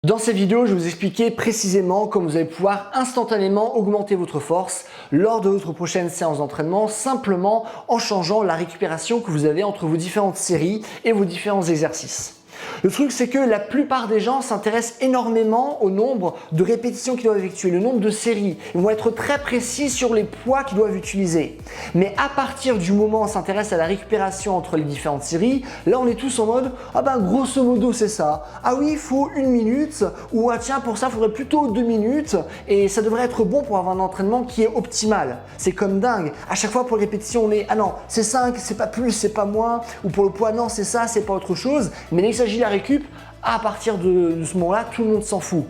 Dans cette vidéo, je vais vous expliquer précisément comment vous allez pouvoir instantanément augmenter votre force lors de votre prochaine séance d'entraînement simplement en changeant la récupération que vous avez entre vos différentes séries et vos différents exercices. Le truc, c'est que la plupart des gens s'intéressent énormément au nombre de répétitions qu'ils doivent effectuer, le nombre de séries. Ils vont être très précis sur les poids qu'ils doivent utiliser. Mais à partir du moment où on s'intéresse à la récupération entre les différentes séries, là on est tous en mode « Ah ben grosso modo c'est ça. Ah oui, il faut 1 minute. Ou ah tiens, pour ça, il faudrait plutôt 2 minutes. Et ça devrait être bon pour avoir un entraînement qui est optimal. » C'est comme dingue. À chaque fois pour les répétitions, on est « Ah non, c'est 5, c'est pas plus, c'est pas moins. » Ou pour le poids, non, c'est ça, c'est pas autre chose. Mais dès qu'il s'agit de la récup, à partir de ce moment-là, tout le monde s'en fout.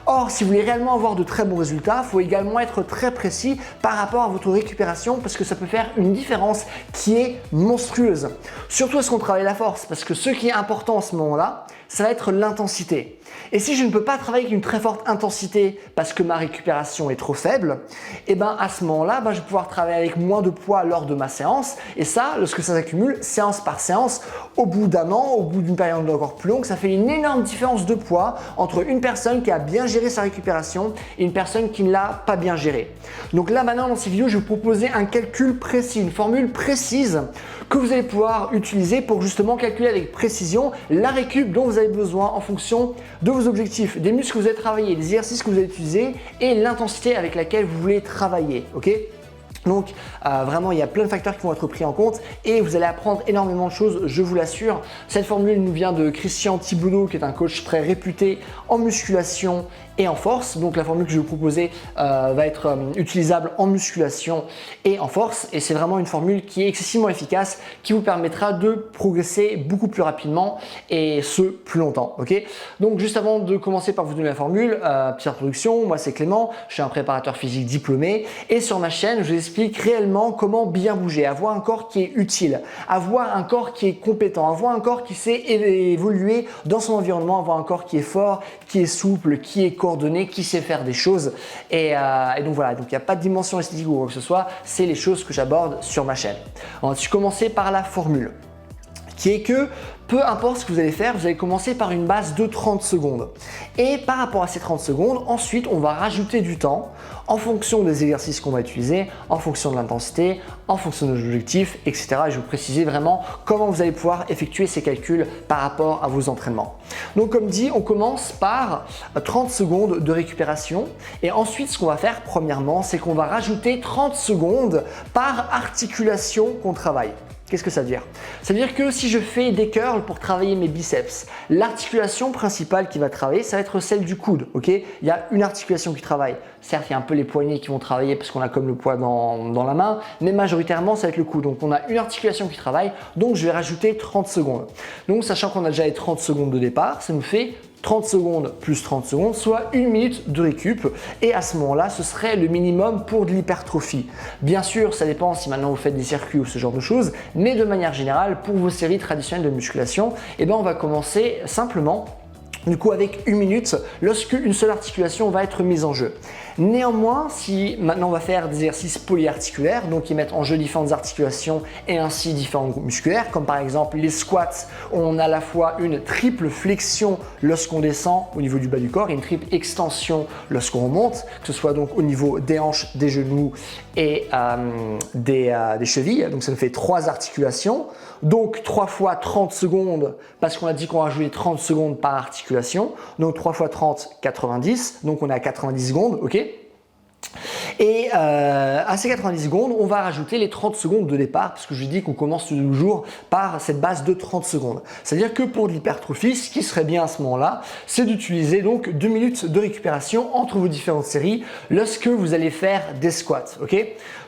Or, si vous voulez réellement avoir de très bons résultats, il faut également être très précis par rapport à votre récupération parce que ça peut faire une différence qui est monstrueuse. Surtout est-ce qu'on travaille la force parce que ce qui est important à ce moment-là, ça va être l'intensité. Et si je ne peux pas travailler avec une très forte intensité parce que ma récupération est trop faible, et ben à ce moment-là, je vais pouvoir travailler avec moins de poids lors de ma séance. Et ça, lorsque ça s'accumule, séance par séance, au bout d'un an, au bout d'une période encore plus longue, ça fait une énorme différence de poids entre une personne qui a bien géré sa récupération et une personne qui ne l'a pas bien gérée. Donc là maintenant dans cette vidéo, je vais vous proposer un calcul précis, une formule précise que vous allez pouvoir utiliser pour justement calculer avec précision la récup dont vous avez besoin en fonction de vos objectifs, des muscles que vous allez travailler, des exercices que vous allez utiliser et l'intensité avec laquelle vous voulez travailler. Ok ? Donc vraiment, il y a plein de facteurs qui vont être pris en compte et vous allez apprendre énormément de choses, je vous l'assure. Cette formule nous vient de Christian Thibaudeau qui est un coach très réputé en musculation et en force. Donc la formule que je vais vous proposer va être utilisable en musculation et en force et c'est vraiment une formule qui est excessivement efficace qui vous permettra de progresser beaucoup plus rapidement et ce plus longtemps. Ok ? Donc juste avant de commencer par vous donner la formule, petite introduction, moi c'est Clément, je suis un préparateur physique diplômé et sur ma chaîne je vous explique réellement comment bien bouger, avoir un corps qui est utile, avoir un corps qui est compétent, avoir un corps qui sait évoluer dans son environnement, avoir un corps qui est fort, qui est souple, qui est coordonné, qui sait faire des choses et donc voilà, donc il n'y a pas de dimension esthétique ou quoi que ce soit, c'est les choses que j'aborde sur ma chaîne. On va commencer par la formule qui est que peu importe ce que vous allez faire, vous allez commencer par une base de 30 secondes. Et par rapport à ces 30 secondes, ensuite, on va rajouter du temps en fonction des exercices qu'on va utiliser, en fonction de l'intensité, en fonction de nos objectifs, etc. Et je vais vous préciser vraiment comment vous allez pouvoir effectuer ces calculs par rapport à vos entraînements. Donc comme dit, on commence par 30 secondes de récupération. Et ensuite, ce qu'on va faire premièrement, c'est qu'on va rajouter 30 secondes par articulation qu'on travaille. Qu'est-ce que ça veut dire? Ça veut dire que si je fais des curls pour travailler mes biceps, l'articulation principale qui va travailler, ça va être celle du coude. Ok, il y a une articulation qui travaille. Certes, il y a un peu les poignets qui vont travailler parce qu'on a comme le poids dans la main, mais majoritairement, ça va être le coude. Donc, on a une articulation qui travaille, donc je vais rajouter 30 secondes. Donc, sachant qu'on a déjà les 30 secondes de départ, ça nous fait 30 secondes plus 30 secondes, soit 1 minute de récup. Et à ce moment-là, ce serait le minimum pour de l'hypertrophie. Bien sûr, ça dépend si maintenant vous faites des circuits ou ce genre de choses, mais de manière générale, pour vos séries traditionnelles de musculation, on va commencer simplement du coup avec 1 minute lorsque une seule articulation va être mise en jeu. Néanmoins, si maintenant on va faire des exercices polyarticulaires, donc qui mettent en jeu différentes articulations et ainsi différents groupes musculaires, comme par exemple les squats, où on a à la fois une triple flexion lorsqu'on descend au niveau du bas du corps et une triple extension lorsqu'on remonte, que ce soit donc au niveau des hanches, des genoux et des chevilles. Donc ça nous fait 3 articulations. Donc 3 fois 30 secondes, parce qu'on a dit qu'on rajoutait 30 secondes par articulation. Donc 3 fois 30, 90. Donc on est à 90 secondes, ok ? Et à ces 90 secondes, on va rajouter les 30 secondes de départ parce que je dis qu'on commence toujours par cette base de 30 secondes. C'est-à-dire que pour l'hypertrophie, ce qui serait bien à ce moment-là, c'est d'utiliser donc 2 minutes de récupération entre vos différentes séries lorsque vous allez faire des squats. Ok ?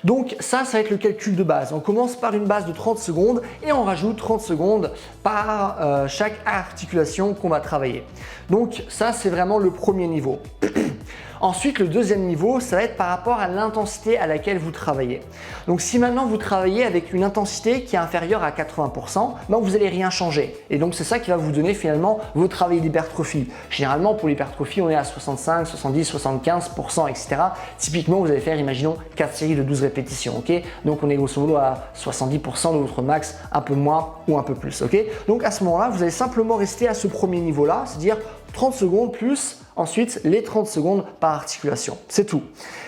Donc ça va être le calcul de base. On commence par une base de 30 secondes et on rajoute 30 secondes par chaque articulation qu'on va travailler. Donc ça, c'est vraiment le premier niveau. Ensuite, le deuxième niveau, ça va être par rapport à l'intensité à laquelle vous travaillez. Donc si maintenant vous travaillez avec une intensité qui est inférieure à 80%, vous n'allez rien changer. Et donc c'est ça qui va vous donner finalement vos travails d'hypertrophie. Généralement pour l'hypertrophie, on est à 65, 70, 75%, etc. Typiquement, vous allez faire, imaginons, 4 séries de 12 répétitions. Ok, donc on est grosso modo à 70% de votre max, un peu moins ou un peu plus. Ok, donc à ce moment-là, vous allez simplement rester à ce premier niveau-là, c'est-à-dire 30 secondes plus ensuite les 30 secondes par articulation. C'est tout.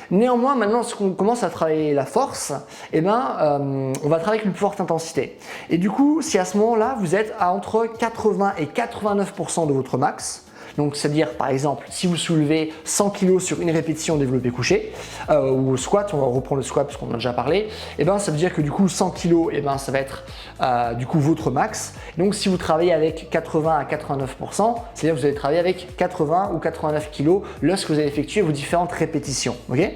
Néanmoins, maintenant, lorsqu'on commence à travailler la force, on va travailler avec une plus forte intensité. Et du coup, si à ce moment-là, vous êtes à entre 80 et 89% de votre max, donc c'est-à-dire par exemple si vous soulevez 100 kg sur une répétition développé couché ou au squat, on va reprendre le squat parce qu'on en a déjà parlé, ça veut dire que du coup 100 kg ça va être du coup votre max. Donc si vous travaillez avec 80 à 89%, c'est-à-dire que vous allez travailler avec 80 ou 89 kg lorsque vous allez effectuer vos différentes répétitions. Ok ?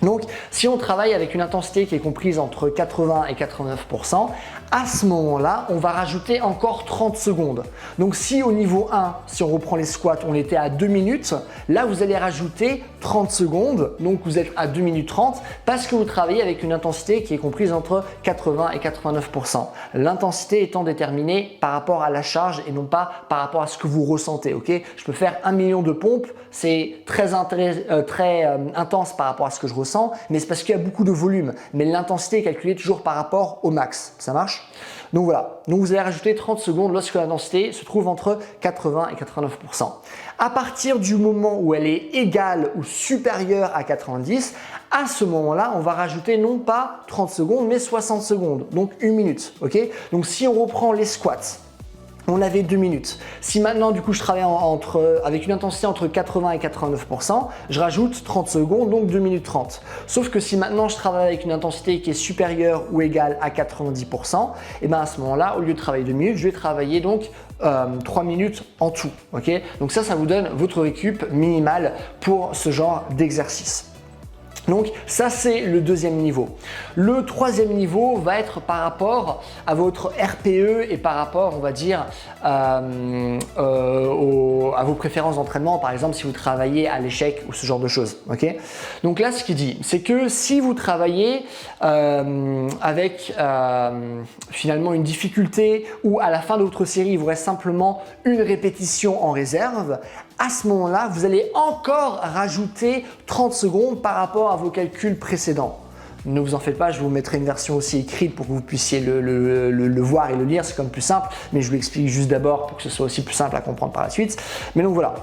Donc, si on travaille avec une intensité qui est comprise entre 80 et 89%, à ce moment-là, on va rajouter encore 30 secondes. Donc, si au niveau 1, si on reprend les squats, on était à 2 minutes, là, vous allez rajouter 30 secondes. Donc, vous êtes à 2 minutes 30 parce que vous travaillez avec une intensité qui est comprise entre 80 et 89%. L'intensité étant déterminée par rapport à la charge et non pas par rapport à ce que vous ressentez. Okay ? Je peux faire 1 million de pompes, c'est très intense par rapport à ce que je ressens, mais c'est parce qu'il y a beaucoup de volume. Mais l'intensité est calculée toujours par rapport au max. Ça marche ? Donc voilà. Donc vous allez rajouter 30 secondes lorsque l'intensité se trouve entre 80 et 89%. À partir du moment où elle est égale ou supérieure à 90, à ce moment-là, on va rajouter non pas 30 secondes, mais 60 secondes. Donc 1 minute. Okay ? Donc si on reprend les squats, on avait 2 minutes. Si maintenant, du coup, je travaille avec une intensité entre 80 et 89%, je rajoute 30 secondes, donc 2 minutes 30. Sauf que si maintenant, je travaille avec une intensité qui est supérieure ou égale à 90%, à ce moment-là, au lieu de travailler 2 minutes, je vais travailler donc 3 minutes en tout. Okay ? Donc ça vous donne votre récup minimale pour ce genre d'exercice. Donc ça c'est le deuxième niveau. Le troisième niveau va être par rapport à votre RPE et par rapport, on va dire, à vos préférences d'entraînement, par exemple si vous travaillez à l'échec ou ce genre de choses. Okay ? Donc là ce qu'il dit, c'est que si vous travaillez avec finalement une difficulté où à la fin de votre série il vous reste simplement une répétition en réserve, à ce moment-là, vous allez encore rajouter 30 secondes par rapport à vos calculs précédents. Ne vous en faites pas, je vous mettrai une version aussi écrite pour que vous puissiez le voir et le lire, c'est comme plus simple, mais je vous l'explique juste d'abord pour que ce soit aussi plus simple à comprendre par la suite. Mais donc voilà.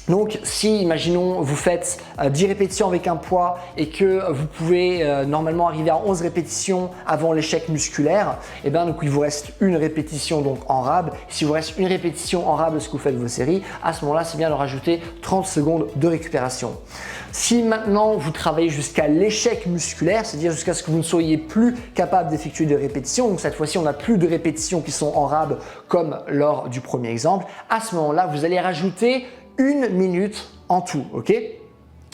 Donc si, imaginons, vous faites 10 répétitions avec un poids et que vous pouvez normalement arriver à 11 répétitions avant l'échec musculaire, donc il vous reste une répétition donc en rab. Si vous reste une répétition en rab de ce que vous faites vos séries, à ce moment-là, c'est bien de rajouter 30 secondes de récupération. Si maintenant vous travaillez jusqu'à l'échec musculaire, c'est-à-dire jusqu'à ce que vous ne soyez plus capable d'effectuer de répétitions, donc cette fois-ci on n'a plus de répétitions qui sont en rab comme lors du premier exemple, à ce moment-là, vous allez rajouter 1 minute en tout, ok ?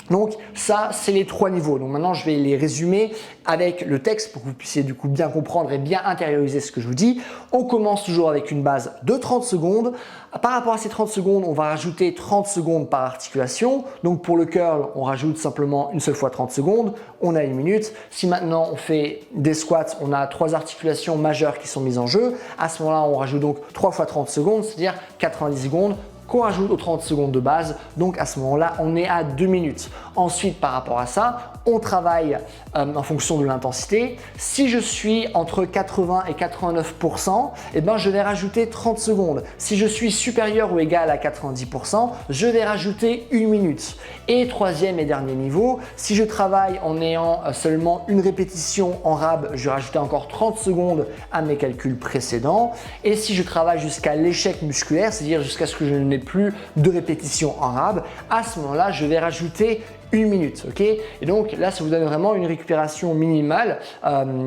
Donc ça, c'est les 3 niveaux. Donc maintenant, je vais les résumer avec le texte pour que vous puissiez du coup bien comprendre et bien intérioriser ce que je vous dis. On commence toujours avec une base de 30 secondes. Par rapport à ces 30 secondes, on va rajouter 30 secondes par articulation. Donc pour le curl, on rajoute simplement une seule fois 30 secondes. On a 1 minute. Si maintenant on fait des squats, on a 3 articulations majeures qui sont mises en jeu. À ce moment-là, on rajoute donc 3 fois 30 secondes, c'est-à-dire 90 secondes. Qu'on rajoute aux 30 secondes de base, donc à ce moment-là, on est à 2 minutes. Ensuite, par rapport à ça, on travaille en fonction de l'intensité. Si je suis entre 80 et 89%, je vais rajouter 30 secondes. Si je suis supérieur ou égal à 90%, je vais rajouter 1 minute. Et troisième et dernier niveau, si je travaille en ayant seulement une répétition en rab, je vais rajouter encore 30 secondes à mes calculs précédents. Et si je travaille jusqu'à l'échec musculaire, c'est-à-dire jusqu'à ce que je n'ai plus de répétition en rab, à ce moment-là, je vais rajouter 1 minute, ok? Et donc là, ça vous donne vraiment une récupération minimale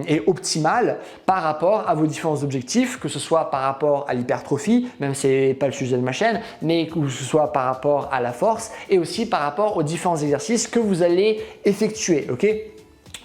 et optimale par rapport à vos différents objectifs, que ce soit par rapport à l'hypertrophie, même si ce n'est pas le sujet de ma chaîne, mais que ce soit par rapport à la force et aussi par rapport aux différents exercices que vous allez effectuer, ok?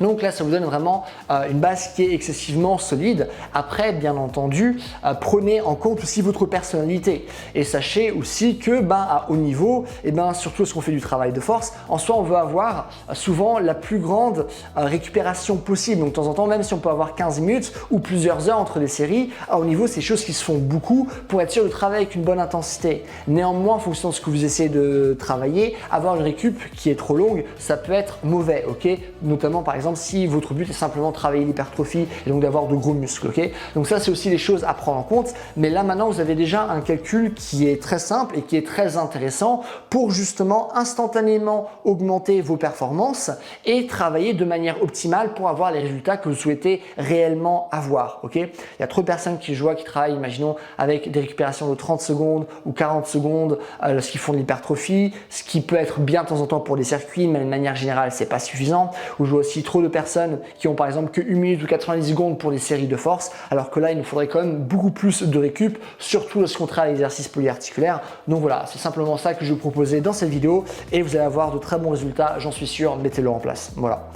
Donc là, ça vous donne vraiment une base qui est excessivement solide. Après, bien entendu, prenez en compte aussi votre personnalité et sachez aussi que à haut niveau, surtout lorsqu'on fait du travail de force, en soi, on veut avoir souvent la plus grande récupération possible. Donc de temps en temps, même si on peut avoir 15 minutes ou plusieurs heures entre les séries, à haut niveau, c'est des choses qui se font beaucoup pour être sûr de travailler avec une bonne intensité. Néanmoins, en fonction de ce que vous essayez de travailler, avoir une récup qui est trop longue, ça peut être mauvais, ok? Notamment par exemple exemple si votre but est simplement de travailler l'hypertrophie et donc d'avoir de gros muscles. Ok, donc ça c'est aussi les choses à prendre en compte. Mais là maintenant vous avez déjà un calcul qui est très simple et qui est très intéressant pour justement instantanément augmenter vos performances et travailler de manière optimale pour avoir les résultats que vous souhaitez réellement avoir. Ok, il y a trop de personnes qui je vois qui travaillent, imaginons, avec des récupérations de 30 secondes ou 40 secondes lorsqu'ils font de l'hypertrophie, ce qui peut être bien de temps en temps pour des circuits, mais de manière générale c'est pas suffisant. Ou je vois aussi trop de personnes qui ont par exemple que 1 minute ou 90 secondes pour des séries de force, alors que là il nous faudrait quand même beaucoup plus de récup, surtout lorsqu'on travaille l'exercice polyarticulaire. Donc voilà, c'est simplement ça que je vous proposais dans cette vidéo et vous allez avoir de très bons résultats, j'en suis sûr, mettez-le en place. Voilà.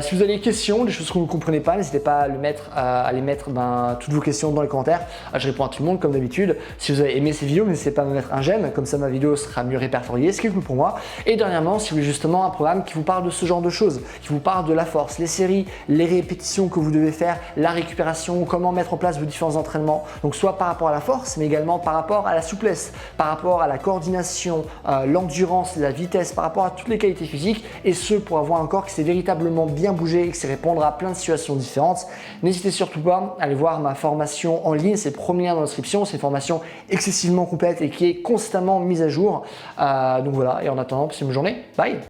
Si vous avez des questions, des choses que vous ne comprenez pas, n'hésitez pas à les mettre toutes vos questions dans les commentaires. Je réponds à tout le monde comme d'habitude. Si vous avez aimé ces vidéos, n'hésitez pas à me mettre un j'aime, comme ça ma vidéo sera mieux répertoriée, ce qui est cool pour moi. Et dernièrement, si vous voulez justement un programme qui vous parle de ce genre de choses, qui vous parle de la force, les séries, les répétitions que vous devez faire, la récupération, comment mettre en place vos différents entraînements, donc soit par rapport à la force, mais également par rapport à la souplesse, par rapport à la coordination, l'endurance, la vitesse, par rapport à toutes les qualités physiques, et ce pour avoir un corps qui s'est véritablement bien bouger et qui sait répondre à plein de situations différentes. N'hésitez surtout pas à aller voir ma formation en ligne, c'est le premier lien dans la description, c'est une formation excessivement complète et qui est constamment mise à jour. Donc voilà, et en attendant, passez une bonne journée, bye.